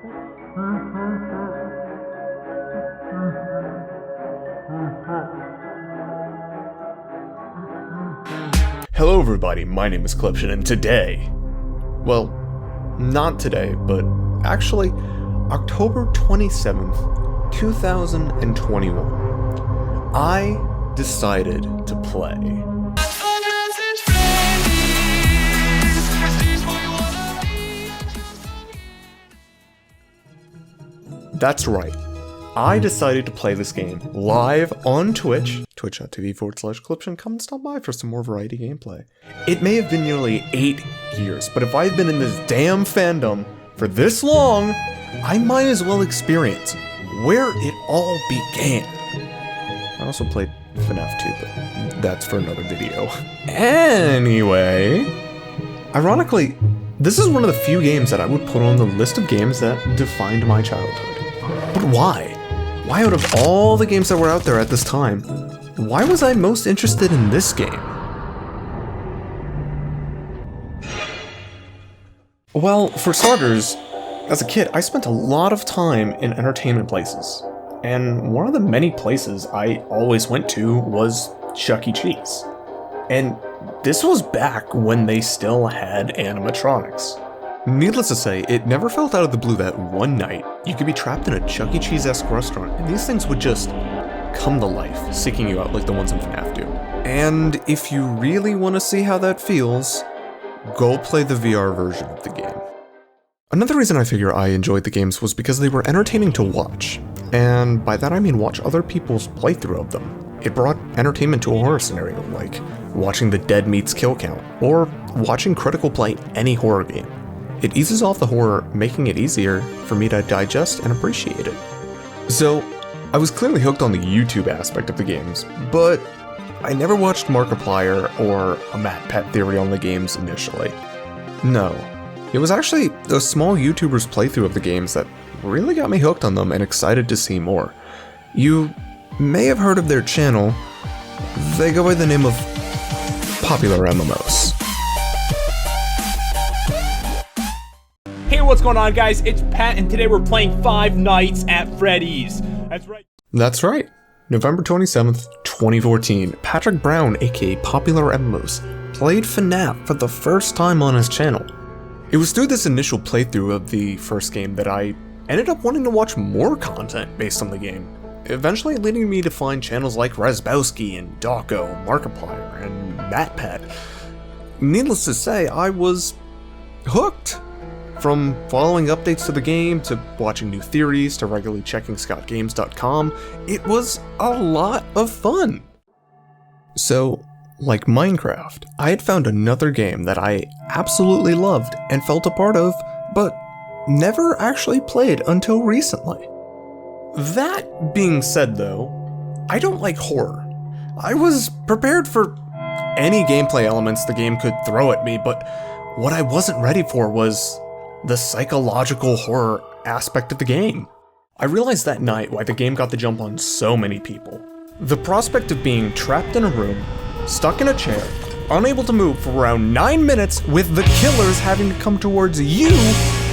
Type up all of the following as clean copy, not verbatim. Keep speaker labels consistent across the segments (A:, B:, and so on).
A: Hello everybody, my name is Cliption, and today, well, not today, but actually, October 27th, 2021, I decided to play. That's right. I decided to play this game live on Twitch, twitch.tv/Cliption. Come and stop by for some more variety gameplay. It may have been nearly 8 years, but if I've been in this damn fandom for this long, I might as well experience where it all began. I also played FNAF 2, but that's for another video. Anyway, ironically, this is one of the few games that I would put on the list of games that defined my childhood. But why? Why out of all the games that were out there at this time, why was I most interested in this game? Well, for starters, as a kid, I spent a lot of time in entertainment places. And one of the many places I always went to was Chuck E. Cheese. And this was back when they still had animatronics. Needless to say, it never felt out of the blue that one night you could be trapped in a Chuck E. Cheese-esque restaurant and these things would just come to life, seeking you out like the ones in FNAF do. And if you really want to see how that feels, go play the VR version of the game. Another reason I figure I enjoyed the games was because they were entertaining to watch. And by that I mean watch other people's playthrough of them. It brought entertainment to a horror scenario, like watching the dead meat's kill count, or watching Critical play any horror game. It eases off the horror, making it easier for me to digest and appreciate it. So, I was clearly hooked on the YouTube aspect of the games, but I never watched Markiplier or a Matt Pet theory on the games initially. No, it was actually a small YouTuber's playthrough of the games that really got me hooked on them and excited to see more. You may have heard of their channel. They go by the name of Popular MMOs.
B: Hey, what's going on, guys? It's Pat, and today we're playing Five Nights at Freddy's. That's right.
A: November 27th, 2014, Patrick Brown, aka Popular MMOs, played FNAF for the first time on his channel. It was through this initial playthrough of the first game that I ended up wanting to watch more content based on the game, eventually leading me to find channels like Razbowski and Dawko, Markiplier, and MattPet. Needless to say, I was hooked. From following updates to the game, to watching new theories, to regularly checking scottgames.com, it was a lot of fun. So, like Minecraft, I had found another game that I absolutely loved and felt a part of, but never actually played until recently. That being said though, I don't like horror. I was prepared for any gameplay elements the game could throw at me, but what I wasn't ready for was the psychological horror aspect of the game. I realized that night why the game got the jump on so many people. The prospect of being trapped in a room, stuck in a chair, unable to move for around 9 minutes with the killers having to come towards you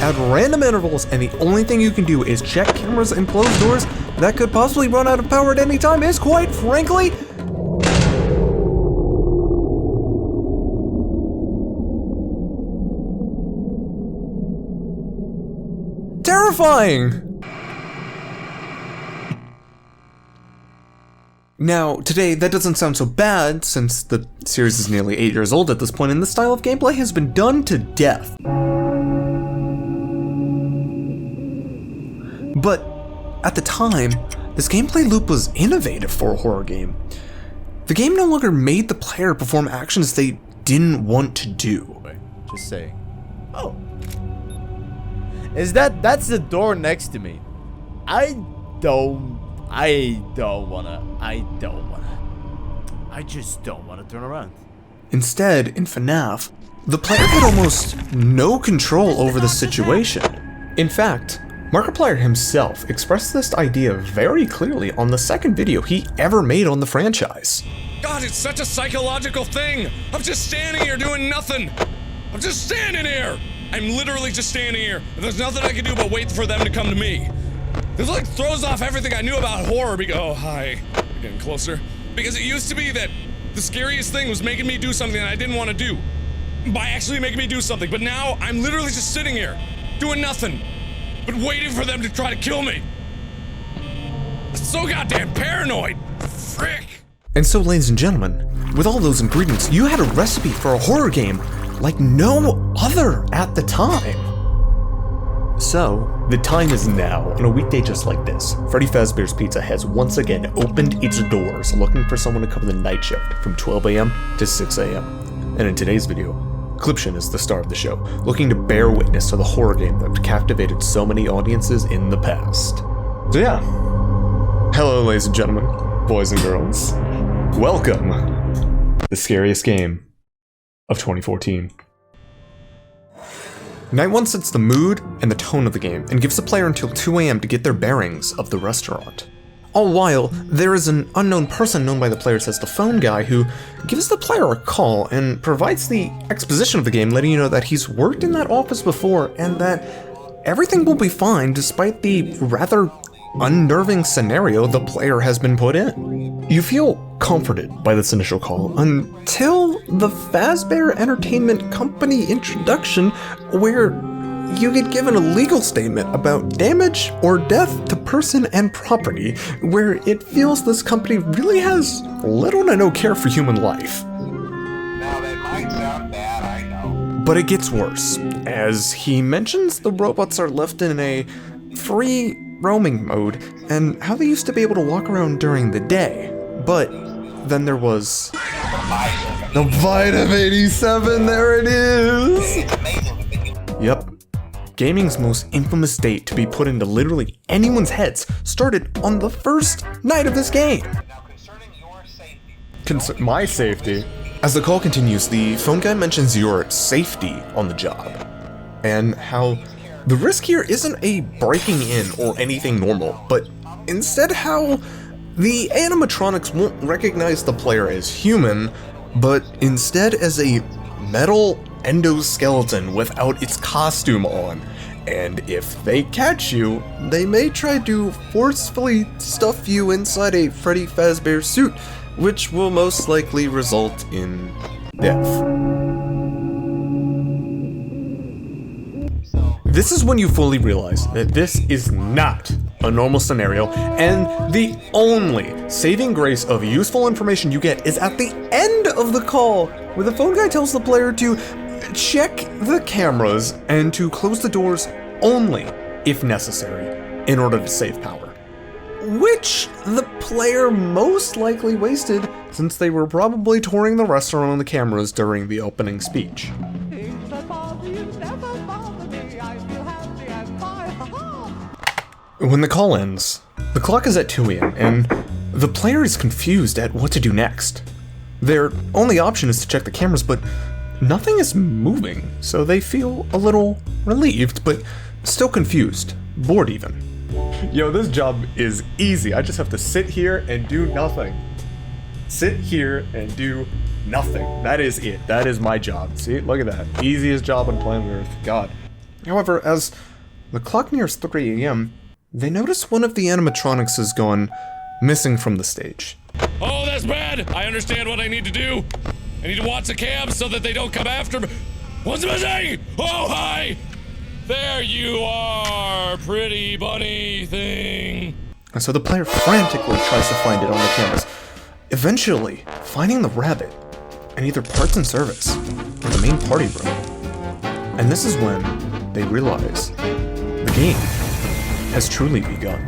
A: at random intervals, and the only thing you can do is check cameras and close doors that could possibly run out of power at any time is, quite frankly, terrifying! Now, today, that doesn't sound so bad, since the series is nearly 8 years old at this point, and the style of gameplay has been done to death. But, at the time, this gameplay loop was innovative for a horror game. The game no longer made the player perform actions they didn't want to do.
C: Just saying. Oh. That's the door next to me. I just don't wanna turn around.
A: Instead, in FNAF, the player had almost no control over the situation. In fact, Markiplier himself expressed this idea very clearly on the second video he ever made on the franchise.
D: God, it's such a psychological thing! I'm just standing here doing nothing! I'm just standing here! I'm literally just standing here. There's nothing I can do but wait for them to come to me. This like throws off everything I knew about horror because- oh, hi. We're getting closer. Because it used to be that the scariest thing was making me do something that I didn't want to do. By actually making me do something, but now I'm literally just sitting here, doing nothing, but waiting for them to try to kill me. So goddamn paranoid. Frick.
A: And so, ladies and gentlemen, with all those ingredients, you had a recipe for a horror game like no other at the time. So, the time is now. On a weekday just like this, Freddy Fazbear's Pizza has once again opened its doors looking for someone to cover the night shift from 12 a.m. to 6 a.m. And in today's video, Cliption is the star of the show, looking to bear witness to the horror game that captivated so many audiences in the past. So yeah, hello ladies and gentlemen, boys and girls. Welcome to the scariest game of 2014. Night 1 sets the mood and the tone of the game, and gives the player until 2 a.m. to get their bearings of the restaurant. All while, there is an unknown person known by the players as the phone guy who gives the player a call and provides the exposition of the game, letting you know that he's worked in that office before and that everything will be fine despite the rather unnerving scenario the player has been put in. You feel comforted by this initial call until the Fazbear Entertainment Company introduction, where you get given a legal statement about damage or death to person and property, where it feels this company really has little to no care for human life.
E: Now that might sound bad, I know.
A: But it gets worse, as he mentions the robots are left in a free roaming mode, and how they used to be able to walk around during the day. But then there was the Vitamin 87, there it is! Yep. Gaming's most infamous date to be put into literally anyone's heads started on the first night of this game.
E: Now concerning your safety.
A: My safety? As the call continues, the phone guy mentions your safety on the job, and how the risk here isn't a breaking in or anything normal, but instead how the animatronics won't recognize the player as human, but instead as a metal endoskeleton without its costume on. And if they catch you, they may try to forcefully stuff you inside a Freddy Fazbear suit, which will most likely result in death. This is when you fully realize that this is not a normal scenario, and the only saving grace of useful information you get is at the end of the call, where the phone guy tells the player to check the cameras and to close the doors only if necessary in order to save power. Which the player most likely wasted, since they were probably touring the restaurant on the cameras during the opening speech. When the call ends, the clock is at 2 a.m. and the player is confused at what to do next. Their only option is to check the cameras, but nothing is moving, so they feel a little relieved, but still confused, bored even. Yo, this job is easy. I just have to sit here and do nothing. Sit here and do nothing. That is it. That is my job. See, look at that. Easiest job on planet Earth. God. However, as the clock nears 3 a.m., they notice one of the animatronics has gone missing from the stage.
D: Oh, that's bad. I understand what I need to do. I need to watch the cams so that they don't come after me. What's missing? Oh, hi. There you are, pretty bunny thing.
A: And so the player frantically tries to find it on the cameras, eventually finding the rabbit in either parts and service or the main party room. And this is when they realize the game has truly begun.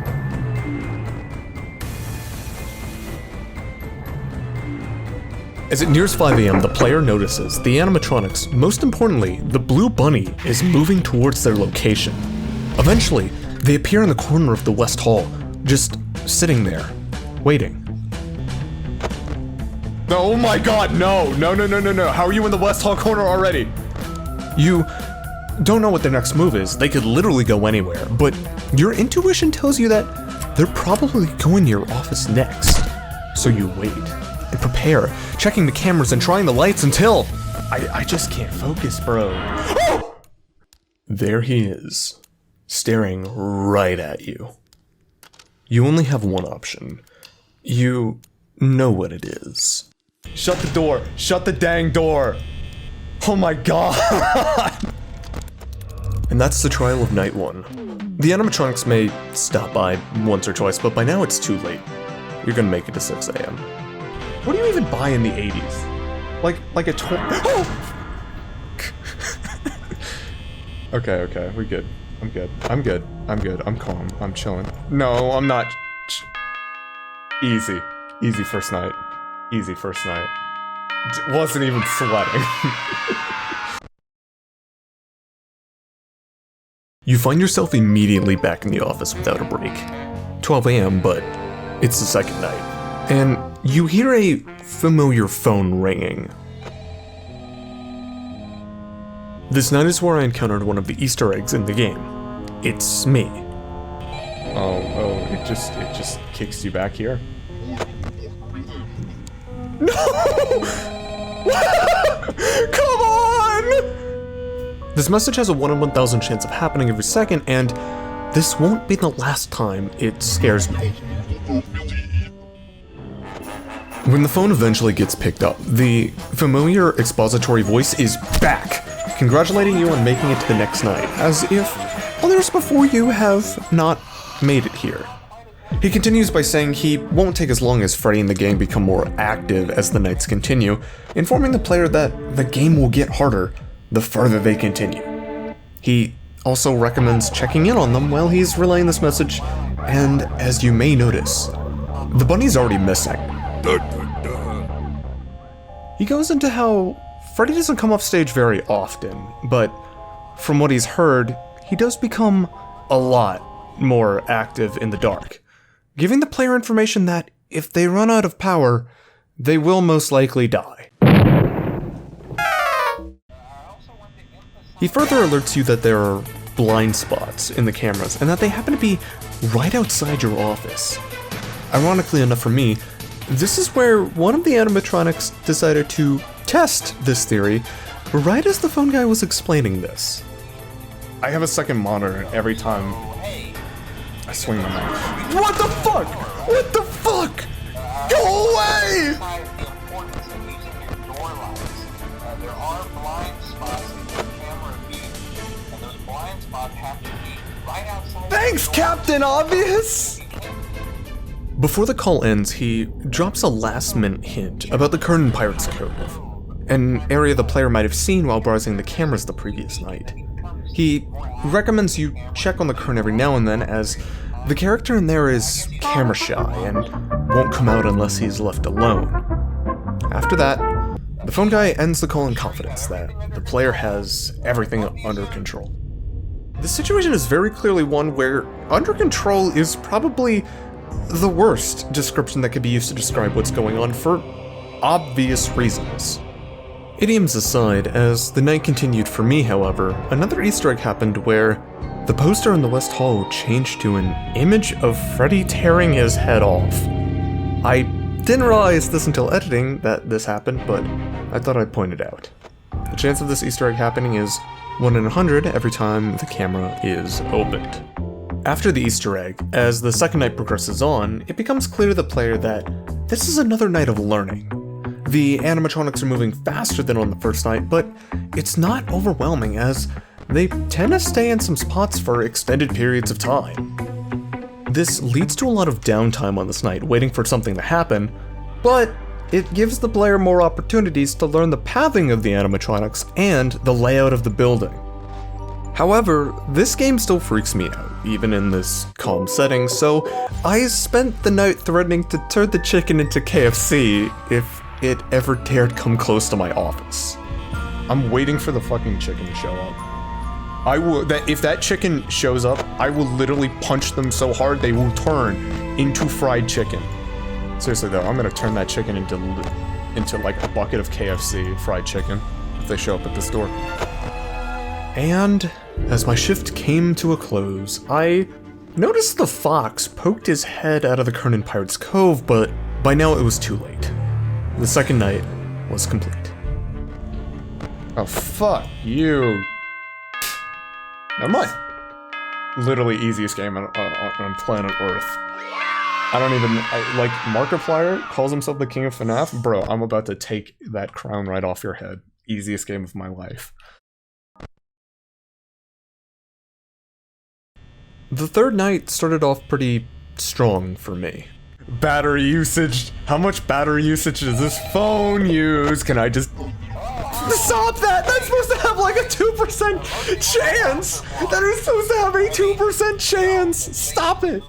A: As it nears 5 a.m., the player notices the animatronics, most importantly, the blue bunny, is moving towards their location. Eventually, they appear in the corner of the West Hall, just sitting there, waiting. Oh my god, no! How are you in the West Hall corner already? You don't know what their next move is. They could literally go anywhere, but your intuition tells you that they're probably going to your office next. So you wait and prepare, checking the cameras and trying the lights until I just can't focus, bro. There he is, staring right at you. You only have one option. You know what it is.
C: Shut the door! Shut the dang door! Oh my god!
A: And that's the trial of night 1. The animatronics may stop by once or twice, but by now it's too late. You're gonna make it to 6 a.m.
B: What do you even buy in the 80s? Like a toy? Oh!
A: Okay, we good. I'm good. I'm calm. I'm chilling. No, I'm not. Easy first night. Wasn't even sweating. You find yourself immediately back in the office without a break. 12 a.m., but it's the second night. And you hear a familiar phone ringing. This night is where I encountered one of the Easter eggs in the game. It's me.
B: Oh, it just kicks you back here.
A: No! Come on! This message has a 1 in 1,000 chance of happening every second, and this won't be the last time it scares me. When the phone eventually gets picked up, the familiar expository voice is back, congratulating you on making it to the next night, as if others before you have not made it here. He continues by saying he won't take as long as Freddy and the gang become more active as the nights continue, informing the player that the game will get harder the further they continue. He also recommends checking in on them while he's relaying this message, and as you may notice, the bunny's already missing. He goes into how Freddy doesn't come off stage very often, but from what he's heard, he does become a lot more active in the dark, giving the player information that if they run out of power, they will most likely die. He further alerts you that there are blind spots in the cameras and that they happen to be right outside your office. Ironically enough for me, this is where one of the animatronics decided to test this theory right as the phone guy was explaining this. I have a second monitor every time I swing my mouse. What the fuck? What the fuck? Go away!
E: The importance of using your door lights. There are blind spots in your camera feed, and those blind spots have to be right outside.
A: Thanks, Captain Obvious! Before the call ends, he drops a last-minute hint about the Curtain Pirates Cove, an area the player might have seen while browsing the cameras the previous night. He recommends you check on the curtain every now and then, as the character in there is camera shy and won't come out unless he's left alone. After that, the phone guy ends the call in confidence that the player has everything under control. The situation is very clearly one where under control is probably the worst description that could be used to describe what's going on for obvious reasons. Idioms aside, as the night continued for me, however, another Easter egg happened where the poster in the West Hall changed to an image of Freddy tearing his head off. I didn't realize this until editing that this happened, but I thought I'd point it out. The chance of this Easter egg happening is 1 in 100 every time the camera is opened. After the Easter egg, as the second night progresses on, it becomes clear to the player that this is another night of learning. The animatronics are moving faster than on the first night, but it's not overwhelming as they tend to stay in some spots for extended periods of time. This leads to a lot of downtime on this night, waiting for something to happen, but it gives the player more opportunities to learn the pathing of the animatronics and the layout of the building. However, this game still freaks me out, even in this calm setting, so I spent the night threatening to turn the chicken into KFC if it ever dared come close to my office. I'm waiting for the fucking chicken to show up. If that chicken shows up, I will literally punch them so hard they will turn into fried chicken. Seriously though, I'm gonna turn that chicken into like a bucket of KFC fried chicken if they show up at this door. And as my shift came to a close, I noticed the fox poked his head out of the Curtain Pirates Cove, but by now it was too late. The second night was complete. Oh, fuck you. Never mind. Literally easiest game on planet Earth. I don't even, like, Markiplier calls himself the king of FNAF. Bro, I'm about to take that crown right off your head. Easiest game of my life. The third night started off pretty strong for me. Battery usage. How much battery usage does this phone use? Can I just... Stop that! That's supposed to have like a 2% chance! That is supposed to have a 2% chance! Stop it!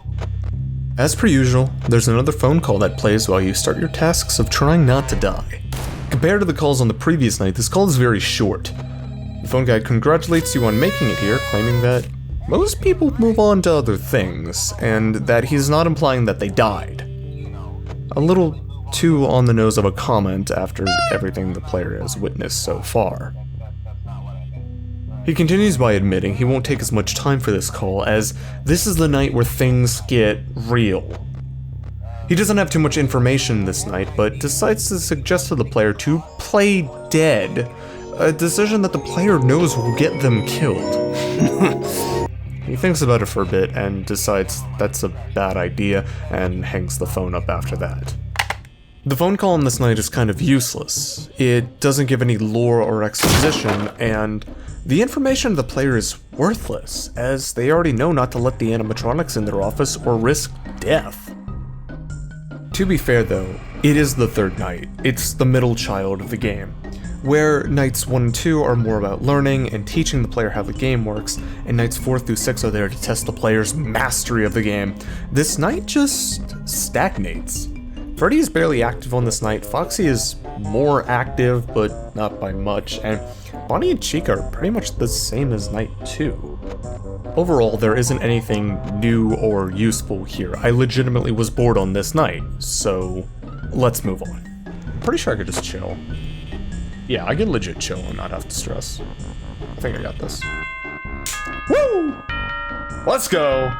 A: As per usual, there's another phone call that plays while you start your tasks of trying not to die. Compared to the calls on the previous night, this call is very short. The phone guy congratulates you on making it here, claiming that most people move on to other things, and that he's not implying that they died. A little too on the nose of a comment after everything the player has witnessed so far. He continues by admitting he won't take as much time for this call, as this is the night where things get real. He doesn't have too much information this night, but decides to suggest to the player to play dead, a decision that the player knows will get them killed. He thinks about it for a bit and decides that's a bad idea and hangs the phone up after that. The phone call on this night is kind of useless. It doesn't give any lore or exposition, and the information of the player is worthless, as they already know not to let the animatronics in their office or risk death. To be fair though, it is the third night. It's the middle child of the game, where nights 1 and 2 are more about learning and teaching the player how the game works, and nights 4 through 6 are there to test the player's mastery of the game. This night just stagnates. Freddy is barely active on this night, Foxy is more active, but not by much, and Bonnie and Chica are pretty much the same as night 2. Overall, there isn't anything new or useful here. I legitimately was bored on this night, so let's move on. I'm pretty sure I could just chill. Yeah, I can legit chill and not have to stress. I think I got this. Woo! Let's go!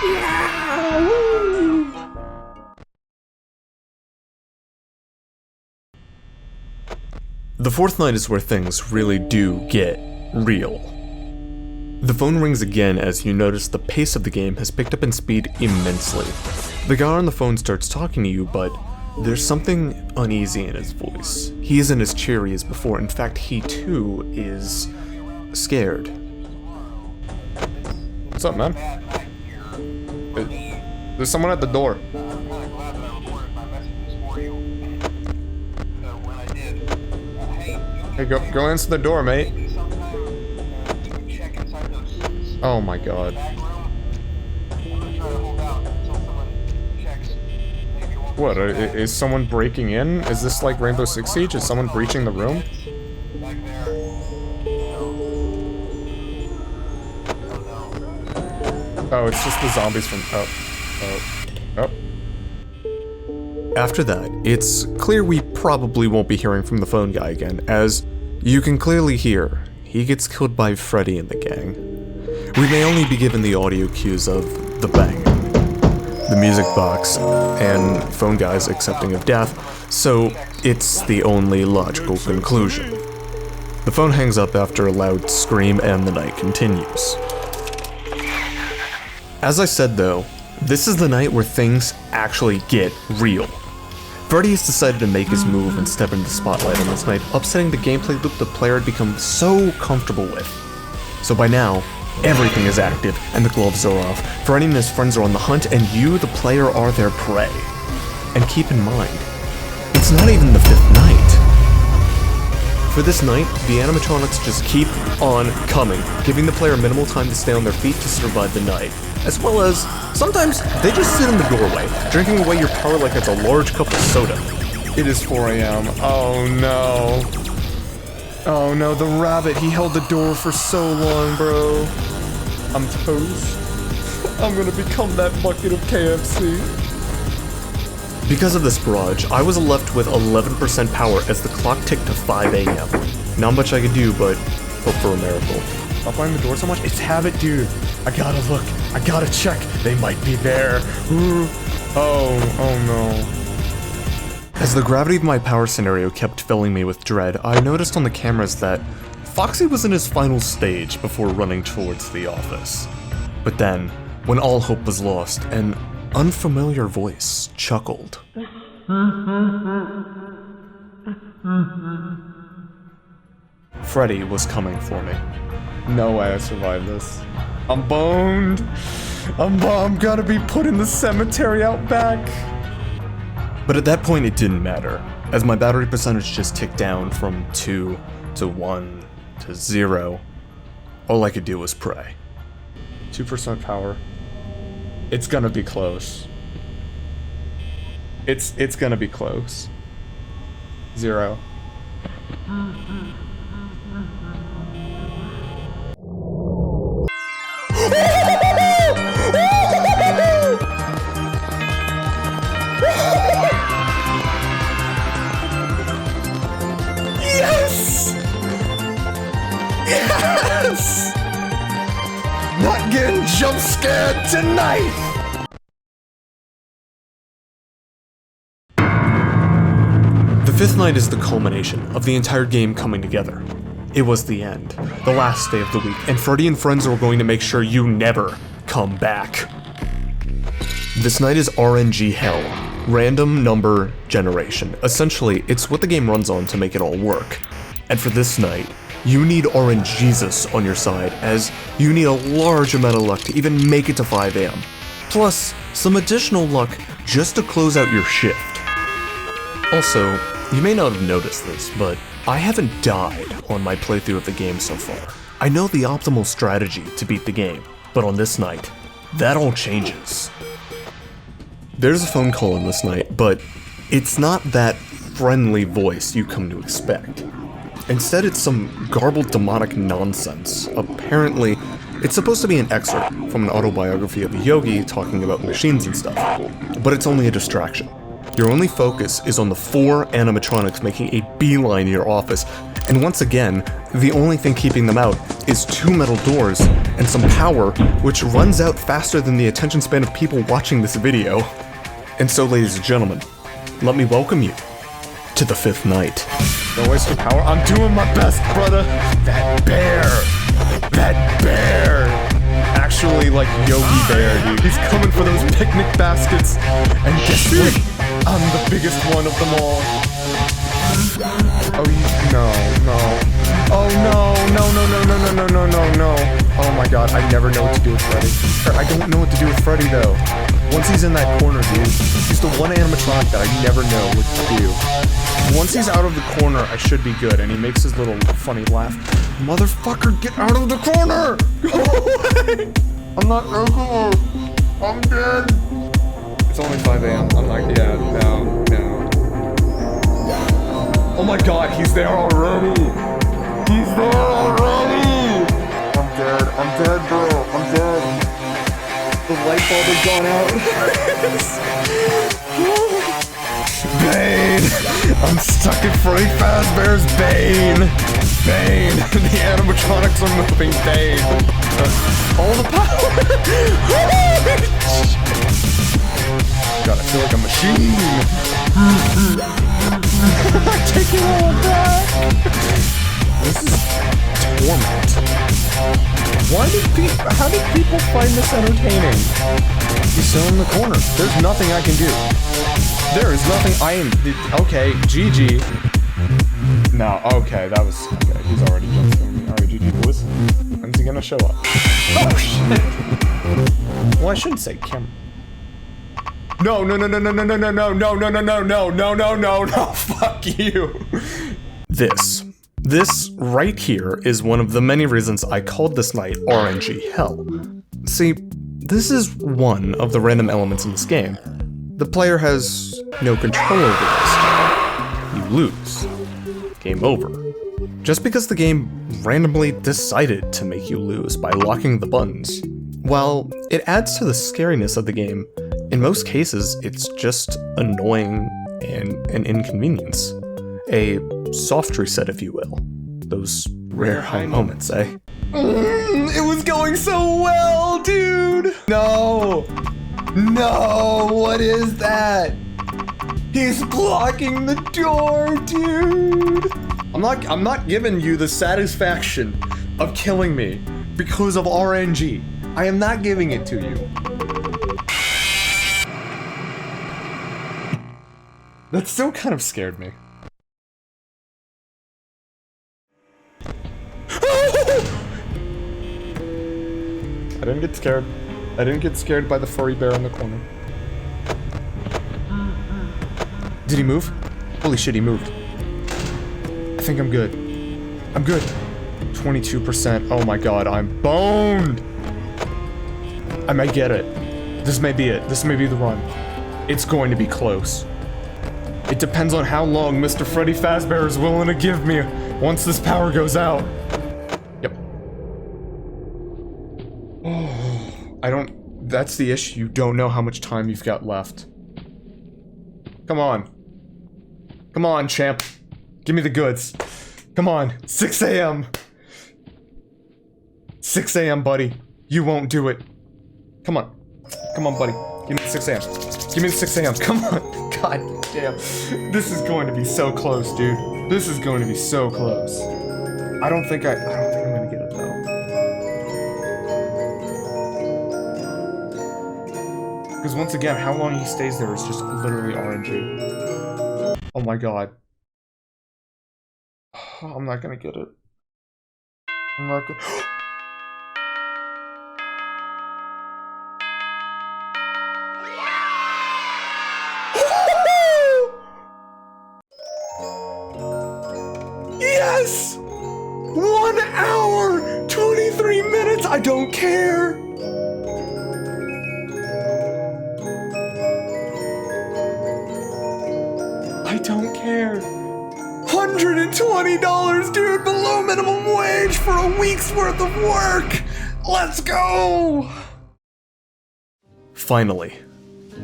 A: Yeah! Woo! The fourth night is where things really do get real. The phone rings again as you notice the pace of the game has picked up in speed immensely. The guy on the phone starts talking to you, but there's something uneasy in his voice. He isn't as cheery as before. In fact, he too is scared. What's up, man? There's someone at the door. Hey, go answer the door, mate. Oh my god. What, is someone breaking in? Is this like Rainbow Six Siege? Is someone breaching the room? Oh, it's just the zombies from... Oh. After that, it's clear we probably won't be hearing from the phone guy again, as you can clearly hear, he gets killed by Freddy and the gang. We may only be given the audio cues of the bang, the music box, and phone guys accepting of death, so it's the only logical conclusion. The phone hangs up after a loud scream and the night continues. As I said though, this is the night where things actually get real. Freddy has decided to make his move and step into the spotlight on this night, upsetting the gameplay loop the player had become so comfortable with. So by now, everything is active and the gloves are off. Freddy and his friends are on the hunt and you, the player, are their prey. And keep in mind, it's not even the fifth night. For this night, the animatronics just keep on coming, giving the player minimal time to stay on their feet to survive the night. As well as, sometimes they just sit in the doorway, drinking away your power like it's a large cup of soda. It is 4 AM. Oh no. Oh no, the rabbit, he held the door for so long, bro. I'm toast. I'm gonna become that bucket of KFC. Because of this barrage, I was left with 11% power as the clock ticked to 5 AM. Not much I could do, but hope for a miracle. Stop behind the door so much? It's Habit, dude. I gotta look. I gotta check. They might be there. Ooh. Oh no. As the gravity of my power scenario kept filling me with dread, I noticed on the cameras that Foxy was in his final stage before running towards the office. But then, when all hope was lost, an unfamiliar voice chuckled. Freddy was coming for me.
C: No way I survived this. I'm boned. I'm gonna be put in the cemetery out back.
A: But at that point it didn't matter, as my battery percentage just ticked down from 2 to 1 to 0. All I could do was pray.
C: 2% power. It's gonna be close. It's gonna be close. 0.
A: Yes! Yes! Not getting jump scared tonight! The fifth night is the culmination of the entire game coming together. It was the end, the last day of the week, and Freddy and friends were going to make sure you never come back. This night is RNG hell, random number generation. Essentially, it's what the game runs on to make it all work. And for this night, you need RNGesus on your side, as you need a large amount of luck to even make it to 5 AM. Plus, some additional luck just to close out your shift. Also, you may not have noticed this, but I haven't died on my playthrough of the game so far. I know the optimal strategy to beat the game, but on this night, that all changes. There's a phone call on this night, but it's not that friendly voice you come to expect. Instead, it's some garbled demonic nonsense. Apparently, it's supposed to be an excerpt from an autobiography of a yogi talking about machines and stuff, but it's only a distraction. Your only focus is on the 4 animatronics making a beeline to your office, and once again, the only thing keeping them out is 2 metal doors and some power, which runs out faster than the attention span of people watching this video. And so, ladies and gentlemen, let me welcome you to the 5th night.
C: Don't waste your power. I'm doing my best, brother. That bear. Actually, like Yogi Bear, dude. He's coming for those picnic baskets. And guess what? I'm the biggest one of them all. Oh, no. Oh, no. Oh my god, I never know what to do with Freddy. I don't know what to do with Freddy, though. Once he's in that corner, dude, he's the one animatronic that I never know what to do. Once he's out of the corner, I should be good, and he makes his little funny laugh. Motherfucker, get out of the corner! Go away! I'm not over. I'm dead. It's only 5 AM. I'm like, yeah, no. Oh my god, he's there already! He's there already! I'm dead, bro. I'm dead. The light bulb has gone out. Bane! I'm stuck in Freddy Fazbear's Bane! The animatronics are moving Bane! All the power! God, I feel like a machine! I'm taking all back! This is torment. How did people find this entertaining? He's still in the corner. There's nothing I can do. There is nothing okay, GG. No, okay, that was, okay, he's already jumped on me. Alright, GG boys. When's he gonna show up? Oh, shit! Well, I shouldn't say camera. No, fuck you!
A: This right here is one of the many reasons I called this night RNG Hell. See, this is one of the random elements in this game. The player has no control over this. You lose. Game over. Just because the game randomly decided to make you lose by locking the buttons. While it adds to the scariness of the game, in most cases it's just annoying and an inconvenience. A soft reset, if you will. Those rare high moments, eh?
C: It was going so well, dude! No, what is that? He's blocking the door, dude! I'm not giving you the satisfaction of killing me because of RNG. I am not giving it to you. That still kind of scared me. I didn't get scared. I didn't get scared by the furry bear in the corner. Did he move? Holy shit, he moved. I think I'm good. I'm good. 22%. Oh my god, I'm boned! I might get it. This may be it. This may be the run. It's going to be close. It depends on how long Mr. Freddy Fazbear is willing to give me once this power goes out. Yep. Oh, I don't... That's the issue. You don't know how much time you've got left. Come on. Come on, champ. Give me the goods. Come on. 6 a.m. 6 a.m., buddy. You won't do it. Come on. Come on, buddy. Give me the 6 a.m. Give me the 6 a.m. Come on. God damn. This is going to be so close, dude. This is going to be so close. I don't think I'm gonna get it, though. Because once again, how long he stays there is just literally RNG. Oh my god. I'm not gonna get it. I'm not gonna... Yes! 1 hour, 23 minutes, I don't care! I don't care. $120, dude, below minimum wage for a week's worth of work! Let's go!
A: Finally,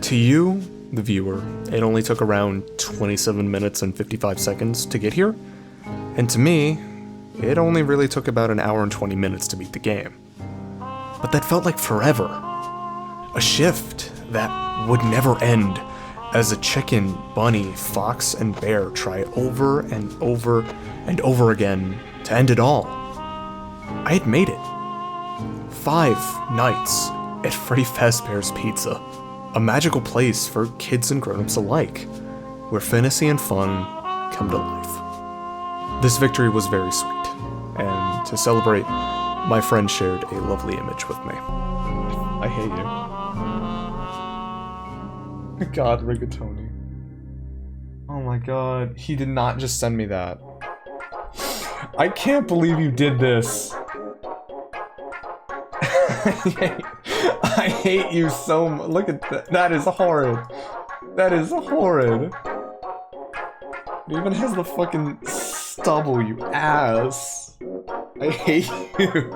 A: to you, the viewer, it only took around 27 minutes and 55 seconds to get here. And to me, it only really took about an hour and 20 minutes to beat the game. But that felt like forever. A shift that would never end as a chicken, bunny, fox, and bear try over and over and over again to end it all. I had made it. 5 nights at Freddy Fazbear's Pizza, a magical place for kids and grown-ups alike, where fantasy and fun come to life. This victory was very sweet, and to celebrate, my friend shared a lovely image with me. I hate you. God, Rigatoni. Oh my god, he did not just send me that. I can't believe you did this. I hate you so much. Look at that. That is horrid. That is horrid. It even has the fucking stubble, you ass. I hate you.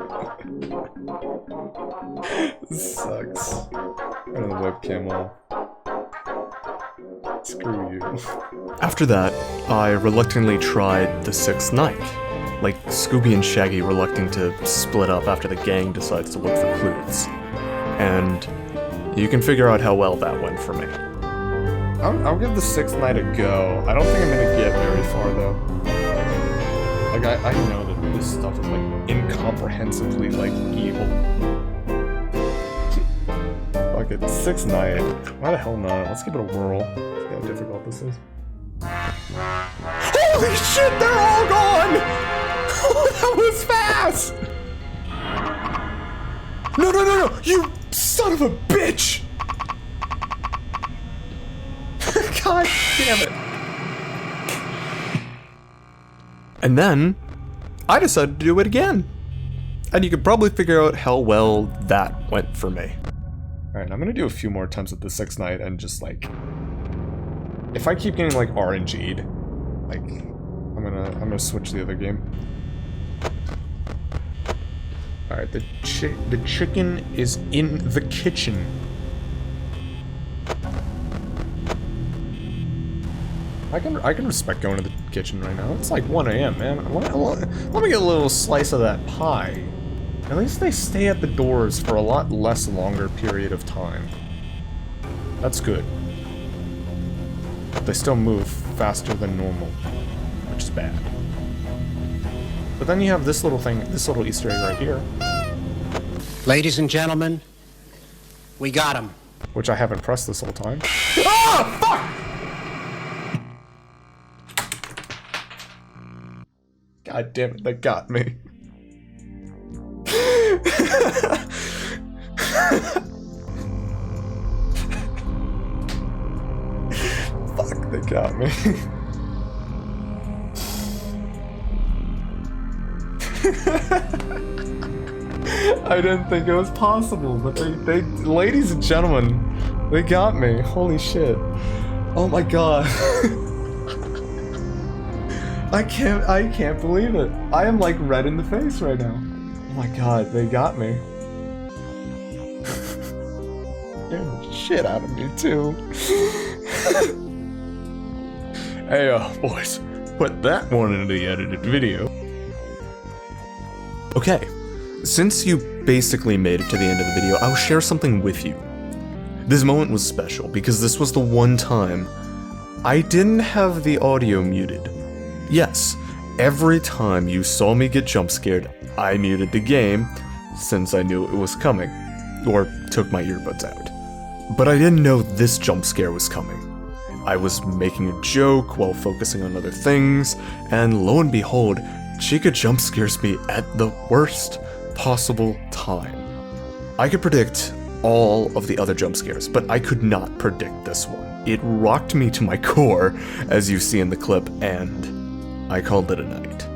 A: This sucks. Turn the webcam off. Screw you. After that, I reluctantly tried the 6th night. Like Scooby and Shaggy reluctant to split up after the gang decides to look for clues. And you can figure out how well that went for me. I'll give the 6th night a go. I don't think I'm gonna get very far though. Like I know that this stuff is like incomprehensibly like evil. Fuck it, 6th night. Why the hell not? Let's give it a whirl. See how difficult this is. Holy shit, they're all gone! That was fast! No, no, no, no! You son of a bitch! God damn it. And then, I decided to do it again. And you could probably figure out how well that went for me. Alright, I'm gonna do a few more attempts at the 6th night and just like... If I keep getting like RNG'd, like, I'm gonna switch the other game. Alright, the chicken is in the kitchen. I can respect going to the kitchen right now. It's like 1 a.m., man. Let me get a little slice of that pie. At least they stay at the doors for a lot less longer period of time. That's good.
C: But they still move faster than normal, which is bad. But then you have this little thing, this little Easter egg right here.
F: Ladies and gentlemen, we got him.
C: Which I haven't pressed this whole time.
A: Ah! Fuck! God damn it, that got me. Fuck, they got me. I didn't think it was possible, but they, ladies and gentlemen, they got me. Holy shit. Oh my god. I can't believe it. I am like red in the face right now. Oh my god, they got me. Scared the shit out of me too. Hey, boys, put that one into the edited video. Okay, since you basically made it to the end of the video, I'll share something with you. This moment was special because this was the one time I didn't have the audio muted. Yes, every time you saw me get jump scared, I muted the game since I knew it was coming, or took my earbuds out. But I didn't know this jump scare was coming. I was making a joke while focusing on other things, and lo and behold, Chica jump scares me at the worst possible time. I could predict all of the other jump scares, but I could not predict this one. It rocked me to my core, as you see in the clip, and I called it a night.